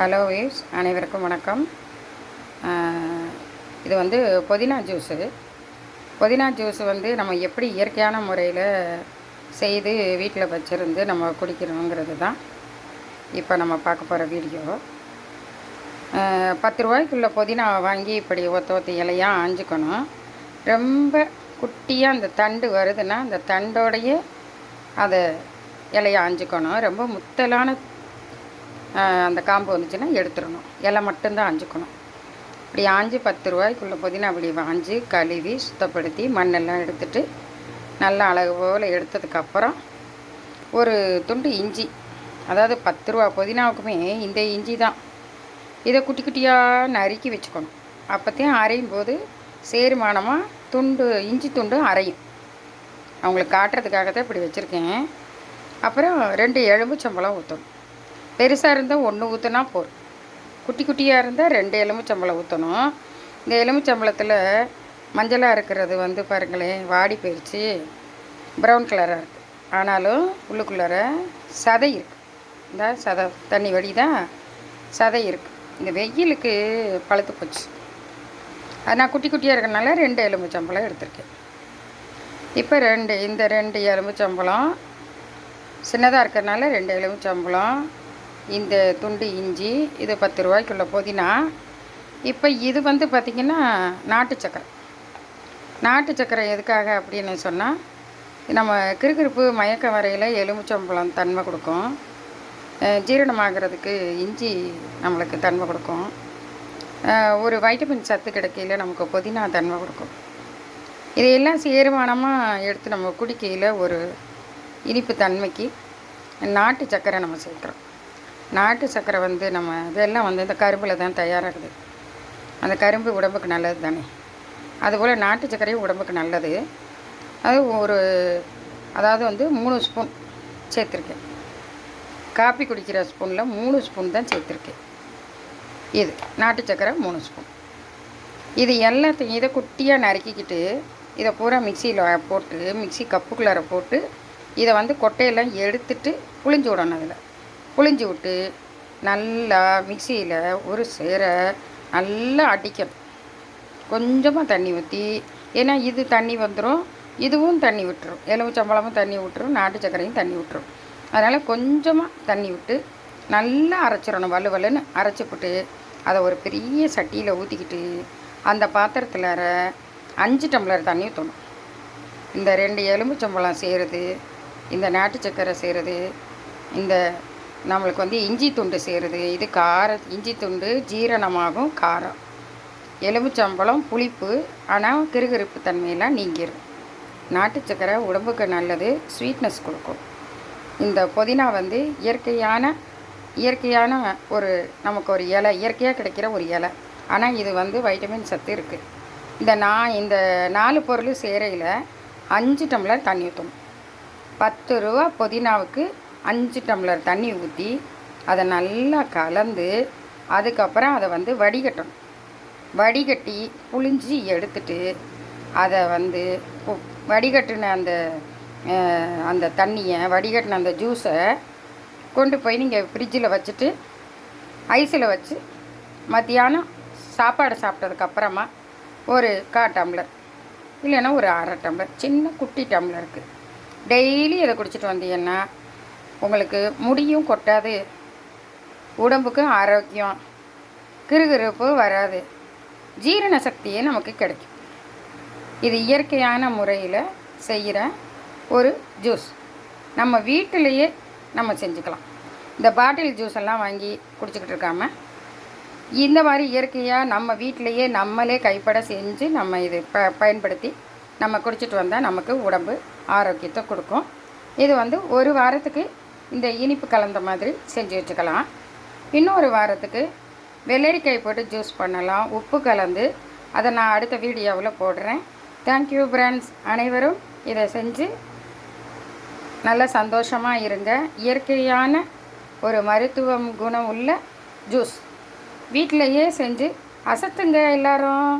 Hello views அனைவருக்கும் வணக்கம். இது வந்து புதினா ஜூஸு. புதினா ஜூஸ் வந்து நம்ம எப்படி இயற்கையான முறையில் செய்து வீட்டில் வச்சுருந்து நம்ம குடிக்கிறோங்கிறது தான் இப்போ நம்ம பார்க்க போகிற வீடியோ. 10 ரூபாய்க்குள்ள புதினா வாங்கி இப்படி ஒத்த இலையாக ஆஞ்சிக்கணும். ரொம்ப குட்டியாக அந்த தண்டு வருதுன்னா அந்த தண்டோடையே அதை இலையை ஆஞ்சிக்கணும். ரொம்ப முத்தலான அந்த காம்பு வந்துச்சுன்னா எடுத்துடணும். இலை மட்டும்தான் ஆஞ்சிக்கணும். இப்படி ஆஞ்சி 10 ரூபாய்க்குள்ளே புதினா அப்படி வாஞ்சி கழுவி சுத்தப்படுத்தி மண்ணெல்லாம் எடுத்துட்டு நல்லா அழகு போல் எடுத்ததுக்கப்புறம் ஒரு துண்டு இஞ்சி, அதாவது 10 ரூபா புதினாவுக்குமே இந்த இஞ்சி தான். இதை குட்டி குட்டியாக நறுக்கி வச்சுக்கணும். அப்போத்தையும் அரையும் போது சேருமானமாக இஞ்சி துண்டு அரையும். அவங்களுக்கு காட்டுறதுக்காக தான் இப்படி வச்சுருக்கேன். அப்புறம் 2 எலும்புச்சம்பழம் ஊற்றணும். பெருசாக இருந்தால் 1 ஊற்றினா போதும். குட்டி குட்டியாக இருந்தால் 2 எலுமிச்சம்பழம் ஊற்றணும். இந்த எலுமிச்சம்பழத்தில் மஞ்சளாக இருக்கிறது வந்து பாருங்களேன், வாடி போயிடுச்சு, ப்ரௌன் கலராக இருக்குது. ஆனாலும் உள்ளுக்குள்ளார சதை இருக்குது. இந்த சதை தண்ணி வடி தான் சதை இருக்குது. இந்த வெயிலுக்கு பழுத்து போச்சு. அது நான் குட்டி குட்டியாக இருக்கிறனால 2 எலுமிச்சம்பழம் எடுத்திருக்கேன். இப்போ 2 எலுமிச்சம்பழம் சின்னதாக இருக்கிறனால 2 எலுமிச்சம்பழம், இந்த துண்டு இஞ்சி, இது 10 ரூபாய்க்குள்ள புதினா. இப்போ இது வந்து பார்த்திங்கன்னா நாட்டு சக்கரை எதுக்காக அப்படின்னு சொன்னால், நம்ம கிறுகிறுப்பு மயக்கம் வரையில் எலுமிச்சம்பழம் தன்மை கொடுக்கும். ஜீரணமாகிறதுக்கு இஞ்சி நம்மளுக்கு தன்மை கொடுக்கும். ஒரு வைட்டமின் சத்து கிடைக்கையில் நமக்கு புதினா தன்மை கொடுக்கும். இதையெல்லாம் சேருமானமாக எடுத்து நம்ம குடிக்கையில் ஒரு இனிப்பு தன்மைக்கு நாட்டு சக்கரை நம்ம சேர்க்குறோம். நாட்டு சக்கரை வந்து நம்ம வெல்லம் வந்து இந்த கரும்பில் தான் தயாராகுது. அந்த கரும்பு உடம்புக்கு நல்லது தானே. அதுபோல் நாட்டு சக்கரையும் உடம்புக்கு நல்லது. அது அதாவது வந்து 3 ஸ்பூன் சேர்த்துருக்கேன். காப்பி குடிக்கிற ஸ்பூனில் 3 ஸ்பூன் தான் சேர்த்துருக்கேன். இது நாட்டு சக்கரை 3 ஸ்பூன். இது எல்லாத்தையும் இதை குட்டியாக நறுக்கிக்கிட்டு இதை பூரா மிக்சியில் போட்டு மிக்சி கப்புக்குள்ளார போட்டு இதை வந்து கொட்டையெல்லாம் எடுத்துட்டு புளிஞ்சு விடணும். அதில் புளிஞ்சு விட்டு நல்லா மிக்சியில் ஒரு சேர நல்லா அடிக்கணும். கொஞ்சமாக தண்ணி ஊற்றி, ஏன்னா இது தண்ணி வந்துடும், இதுவும் தண்ணி விட்டுரும், எலுமிச்சம்பழமும் தண்ணி விட்டுரும், நாட்டு சக்கரையும் தண்ணி விட்டுரும். அதனால் கொஞ்சமாக தண்ணி விட்டு நல்லா அரைச்சிடணும். வலுவலுன்னு அரைச்சிப்புட்டு அதை ஒரு பெரிய சட்டியில் ஊற்றிக்கிட்டு அந்த பாத்திரத்தில் 5 டம்ளர் தண்ணி ஊற்றணும். இந்த 2 எலுமிச்சம்பழம் செய்கிறது, இந்த நாட்டு சக்கரை செய்கிறது, இந்த நம்மளுக்கு வந்து இஞ்சி துண்டு சேருது. இது இஞ்சி துண்டு ஜீரணமாகும், காரம். எலுமிச்சம்பழம் புளிப்பு, ஆனால் கிறுகிறுப்பு தன்மையெல்லாம் நீங்கிடும். நாட்டு சக்கரை உடம்புக்கு நல்லது, ஸ்வீட்னஸ் கொடுக்கும். இந்த புதினா வந்து இயற்கையான ஒரு நமக்கு ஒரு இலை, இயற்கையாக கிடைக்கிற ஒரு இலை. ஆனால் இது வந்து வைட்டமின் சத்து இருக்குது. இந்த 4 பொருள் சேரையில் 5 டம்ளர் தண்ணி ஊற்றணும். 10 ரூபா புதினாவுக்கு 5 டம்ளர் தண்ணி ஊற்றி அதை நல்லா கலந்து அதுக்கப்புறம் அதை வந்து வடிகட்டணும். வடிகட்டி புளிஞ்சி எடுத்துட்டு அதை வந்து வடிகட்டின அந்த தண்ணியை, வடிகட்டின அந்த ஜூஸை கொண்டு போய் நீங்கள் ஃப்ரிட்ஜில் வச்சுட்டு ஐஸில் வச்சு மத்தியானம் சாப்பாடு சாப்பிட்டதுக்கப்புறமா ஒரு 1/4 டம்ளர் இல்லைன்னா ஒரு 1/2 டம்ளர் சின்ன குட்டி டம்ளருக்கு டெய்லி இதை குடிச்சிட்டு வந்தீங்கன்னா உங்களுக்கு முடியும் கொட்டாது, உடம்புக்கும் ஆரோக்கியம், கிறுகிறுப்பு வராது, ஜீரண சக்தியே நமக்கு கிடைக்கும். இது இயற்கையான முறையில் செய்கிற ஒரு ஜூஸ். நம்ம வீட்டிலையே நம்ம செஞ்சுக்கலாம். இந்த பாட்டில் ஜூஸ் எல்லாம் வாங்கி குடிச்சிக்கிட்டு இருக்காமல் இந்த மாதிரி இயற்கையாக நம்ம வீட்டிலையே நம்மளே கைப்பட செஞ்சு நம்ம இது பயன்படுத்தி நம்ம குடிச்சிட்டு வந்தால் நமக்கு உடம்பு ஆரோக்கியத்தை கொடுக்கும். இது வந்து ஒரு வாரத்துக்கு இந்த இனிப்பு கலந்த மாதிரி செஞ்சு வச்சுக்கலாம். இன்னொரு வாரத்துக்கு வெள்ளரிக்காய் போட்டு ஜூஸ் பண்ணலாம், உப்பு கலந்து. அதை நான் அடுத்த வீடியோவில் போடுறேன். Thank you friends. அனைவரும் இதை செஞ்சு நல்ல சந்தோஷமாக இருங்க. இயற்கையான ஒரு மருத்துவம் குணம் உள்ள ஜூஸ் வீட்டிலையே செஞ்சு அசத்துங்க எல்லாரும்.